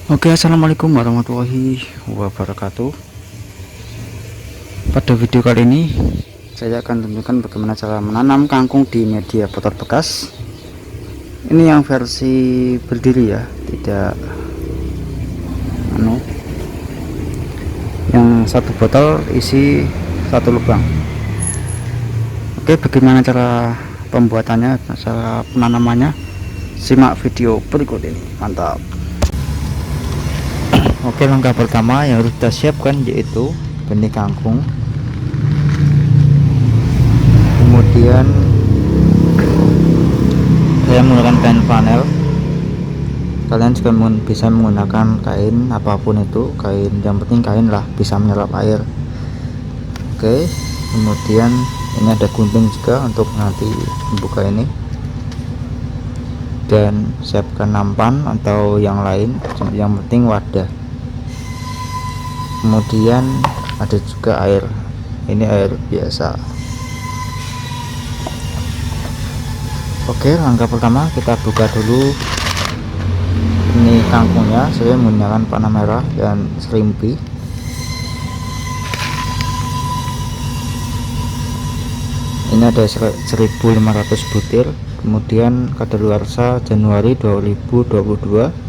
Oke, assalamualaikum warahmatullahi wabarakatuh. Pada video kali ini saya akan tunjukkan bagaimana cara menanam kangkung di media botol bekas. Ini yang versi berdiri ya, tidak yang satu botol isi satu lubang. Oke, bagaimana cara pembuatannya, cara penanamannya? Simak video berikut ini. Mantap. Oke, langkah pertama yang harus kita siapkan yaitu benih kangkung. Kemudian saya menggunakan kain flanel. Kalian juga bisa menggunakan kain apapun itu, kain, yang penting kain lah, bisa menyerap air. Oke, kemudian ini ada gunting juga untuk nanti membuka ini, dan siapkan nampan atau yang lain, yang penting wadah. Kemudian ada juga air, ini air biasa. Oke, langkah pertama kita buka dulu ini kangkungnya. Saya menggunakan panah merah dan serimpi. Ini ada 1500 butir. Kemudian kadaluarsa Januari 2022.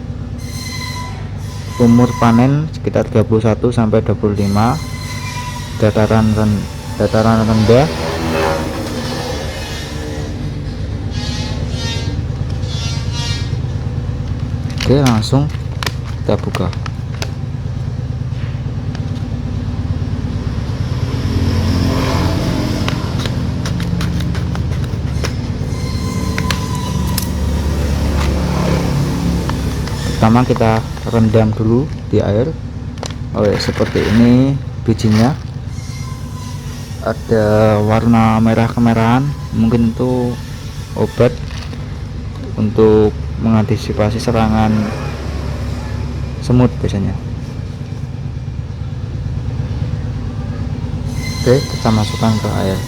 Umur panen sekitar 21 sampai 25. Dataran rendah. Oke, langsung kita buka. Pertama kita rendam dulu di air. Seperti ini bijinya, ada warna merah kemerahan, mungkin itu obat untuk mengantisipasi serangan semut biasanya. Oke, kita masukkan ke air.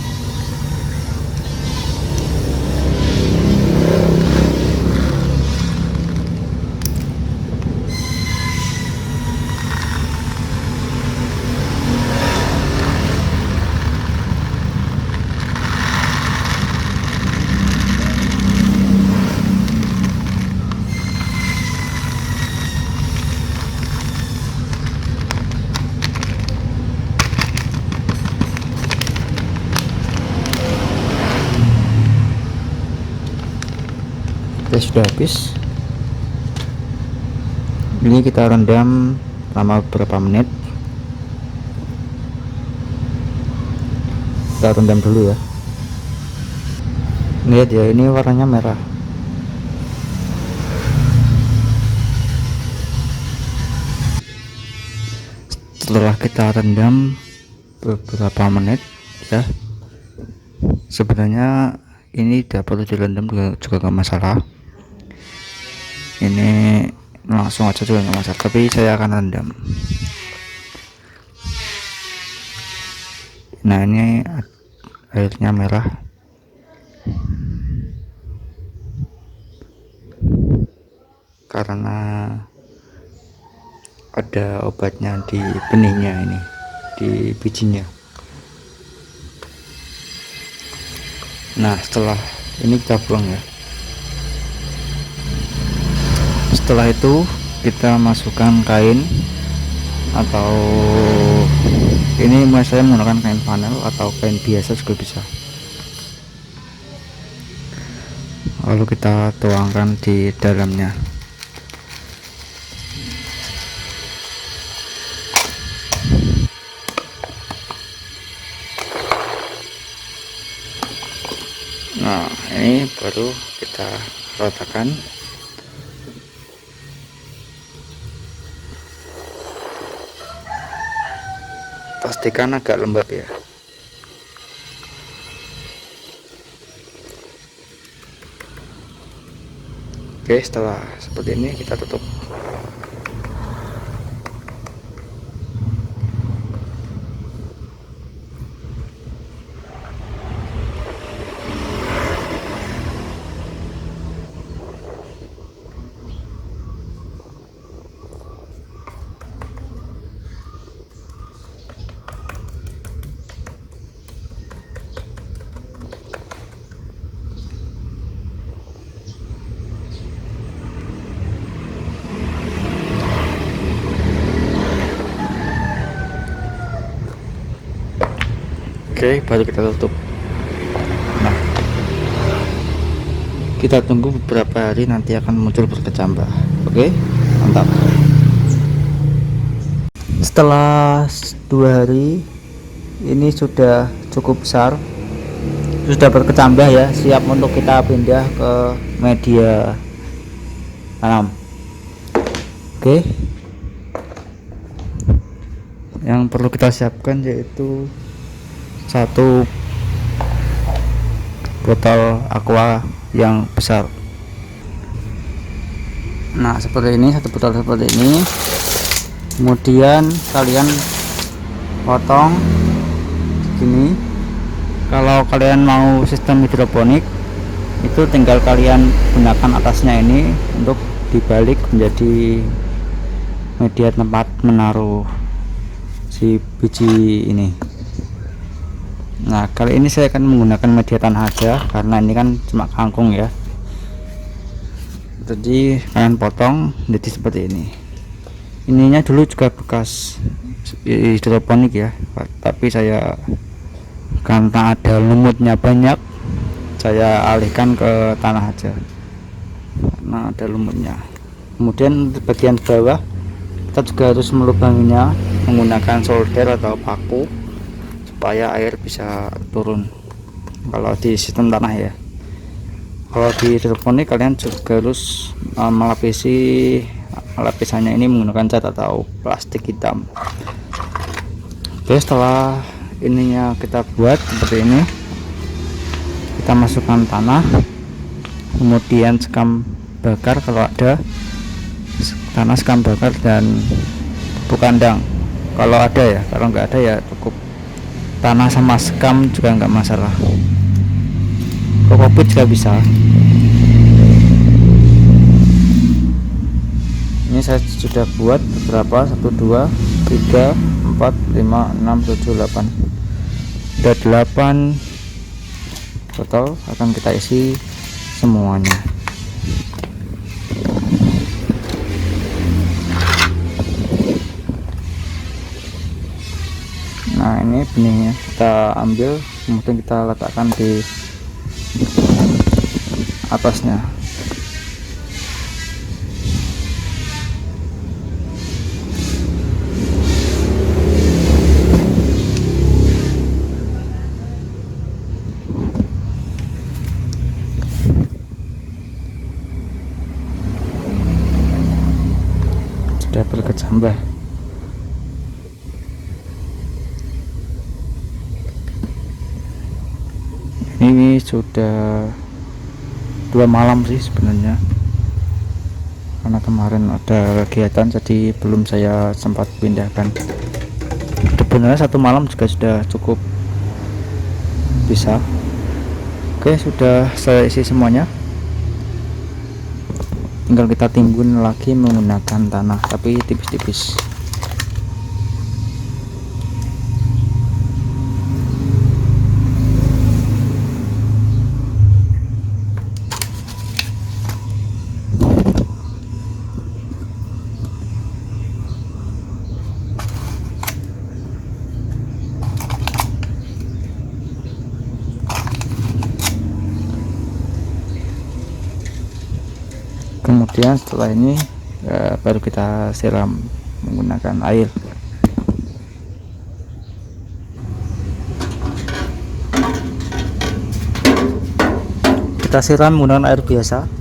Oke, sudah habis. Ini kita rendam selama beberapa menit. Kita rendam dulu ya. Lihat ya, ini warnanya merah. Setelah kita rendam beberapa menit ya, sebenarnya ini tidak perlu direndam juga nggak masalah. Ini langsung aja juga nggak masalah, tapi saya akan rendam. Nah, ini airnya merah karena ada obatnya di benihnya, ini di bijinya. Nah, setelah ini kita buang ya. Setelah itu kita masukkan kain, atau ini saya menggunakan kain flanel atau kain biasa juga bisa. Lalu kita tuangkan di dalamnya. Nah, ini baru kita ratakan. Pastikan agak lembab ya. Oke, setelah seperti ini kita tutup. Oke, baru kita tutup. Nah, kita tunggu beberapa hari, nanti akan muncul berkecambah. Oke, mantap. Setelah 2 hari ini sudah cukup besar, sudah berkecambah ya, siap untuk kita pindah ke media tanam. Oke, yang perlu kita siapkan yaitu 1 botol aqua yang besar. Nah, seperti ini, 1 botol seperti ini. Kemudian kalian potong segini. Kalau kalian mau sistem hidroponik, itu tinggal kalian gunakan atasnya ini untuk dibalik menjadi media tempat menaruh si biji ini. Nah, kali ini saya akan menggunakan media tanah aja karena ini kan cuma kangkung ya. Jadi kalian potong jadi seperti ini. Ininya dulu juga bekas hidroponik ya, tapi saya karena ada lumutnya banyak, saya alihkan ke tanah aja karena ada lumutnya. Kemudian di bagian bawah kita juga harus melubanginya menggunakan solder atau paku supaya air bisa turun kalau di sistem tanah ya. Kalau di hidroponik kalian juga harus lapisannya ini menggunakan cat atau plastik hitam. Oke, setelah ininya kita buat seperti ini, kita masukkan tanah, kemudian sekam bakar kalau ada, tanah sekam bakar dan pupuk kandang kalau ada ya. Kalau nggak ada ya cukup tanah sama sekam juga nggak masalah, kokopit juga bisa. Ini saya sudah buat beberapa, 1 2 3 4 5 6 7 8, ada 8 botol, akan kita isi semuanya. Nah, ini benihnya kita ambil, kemudian kita letakkan di atasnya. Sudah berkecambah. Ini sudah 2 malam sih sebenarnya, karena kemarin ada kegiatan jadi belum saya sempat pindahkan. Sebenarnya 1 malam juga sudah cukup bisa. Oke, sudah saya isi semuanya, tinggal kita timbun lagi menggunakan tanah tapi tipis-tipis. Kemudian setelah ini baru kita siram menggunakan air. Kita siram menggunakan air biasa.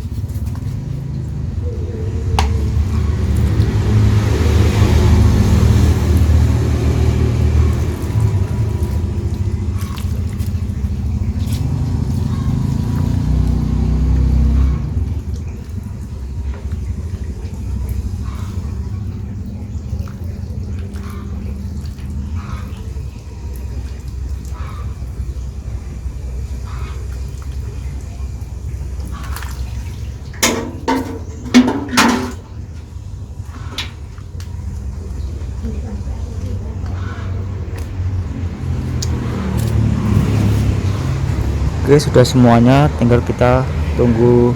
Oke, sudah semuanya, tinggal kita tunggu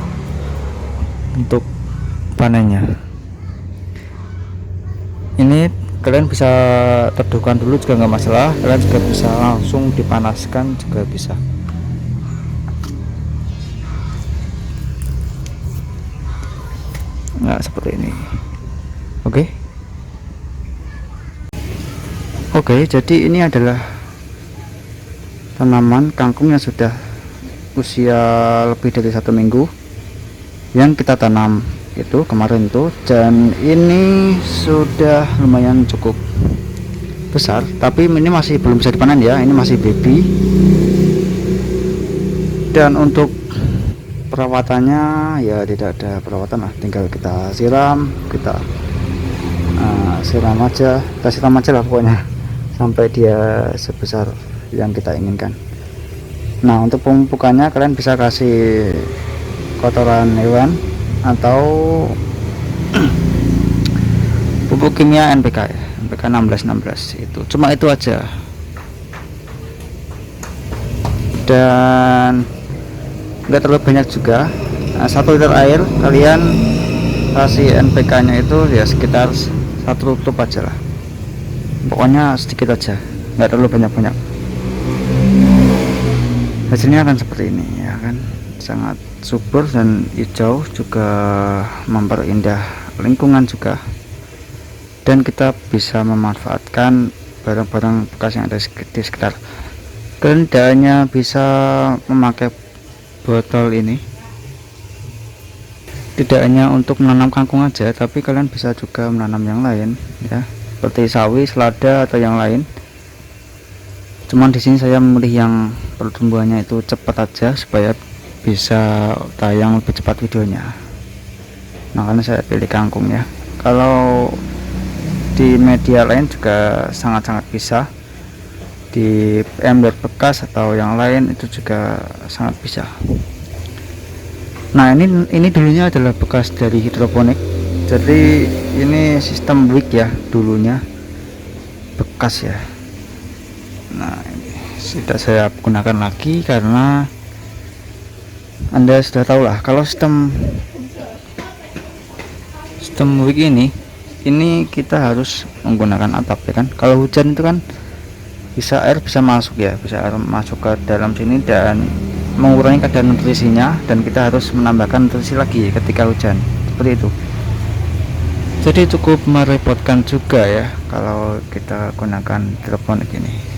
untuk panennya. Ini kalian bisa teduhkan dulu juga nggak masalah, kalian juga bisa langsung dipanaskan juga bisa. Nah seperti ini. Oke, jadi ini adalah tanaman kangkung yang sudah usia lebih dari 1 minggu yang kita tanam itu kemarin tuh, dan ini sudah lumayan cukup besar, tapi ini masih belum bisa dipanen ya, ini masih baby. Dan untuk perawatannya ya tidak ada perawatan lah, tinggal kita siram, kita siram aja lah pokoknya sampai dia sebesar yang kita inginkan. Nah untuk pemupukannya kalian bisa kasih kotoran hewan atau pupuk kimia NPK ya, NPK 1616 itu, cuma itu aja. Dan nggak terlalu banyak juga. 1 liter air kalian kasih NPK nya itu ya sekitar 1 tutup aja lah, pokoknya sedikit aja, nggak terlalu banyak-banyak. Hasilnya akan seperti ini ya kan, sangat subur dan hijau, juga memperindah lingkungan juga, dan kita bisa memanfaatkan barang-barang bekas yang ada di sekitar. Kalian tidak hanya bisa memakai botol ini, tidak hanya untuk menanam kangkung aja, tapi kalian bisa juga menanam yang lain ya, seperti sawi, selada atau yang lain. Cuman di sini saya memilih yang pertumbuhannya itu cepat aja supaya bisa tayang lebih cepat videonya, makanya saya pilih kangkung ya. Kalau di media lain juga sangat-sangat bisa, di ember bekas atau yang lain itu juga sangat bisa. Nah ini dulunya adalah bekas dari hidroponik, jadi ini sistem wick ya, dulunya bekas ya. Nah ini sudah saya gunakan lagi karena Anda sudah tahu lah kalau sistem wick ini kita harus menggunakan atap ya kan. Kalau hujan itu kan air bisa masuk ya, bisa air masuk ke dalam sini dan mengurangi kadar nutrisinya, dan kita harus menambahkan nutrisi lagi ketika hujan, seperti itu. Jadi cukup merepotkan juga ya kalau kita gunakan hidroponik ini.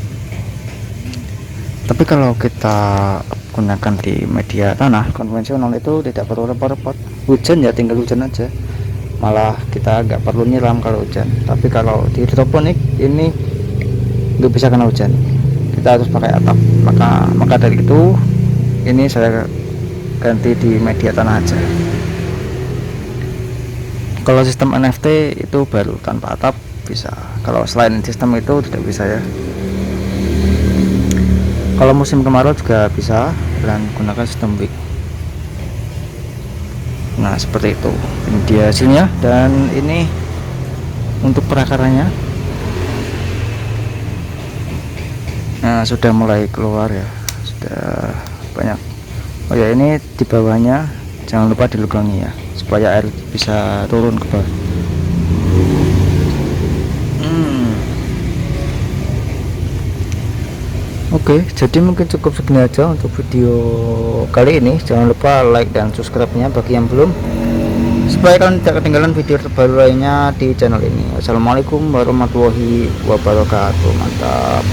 Tapi kalau kita gunakan di media tanah konvensional itu tidak perlu repot-repot, hujan ya tinggal hujan aja, malah kita nggak perlu nyiram kalau hujan. Tapi kalau di hidroponik ini nggak bisa kena hujan, kita harus pakai atap. Maka dari itu ini saya ganti di media tanah aja. Kalau sistem NFT itu baru tanpa atap bisa, kalau selain sistem itu tidak bisa ya. Kalau musim kemarau juga bisa, dan gunakan sistem wick. Nah seperti itu, ini dia hasilnya, dan ini untuk perakarannya. Nah sudah mulai keluar ya, sudah banyak. Oh ya, ini di bawahnya jangan lupa dilubangi ya, supaya air bisa turun ke bawah. Oke, jadi mungkin cukup segini aja untuk video kali ini. Jangan lupa like dan subscribe-nya bagi yang belum, supaya kalian tidak ketinggalan video terbaru lainnya di channel ini. Assalamualaikum warahmatullahi wabarakatuh. Mantap.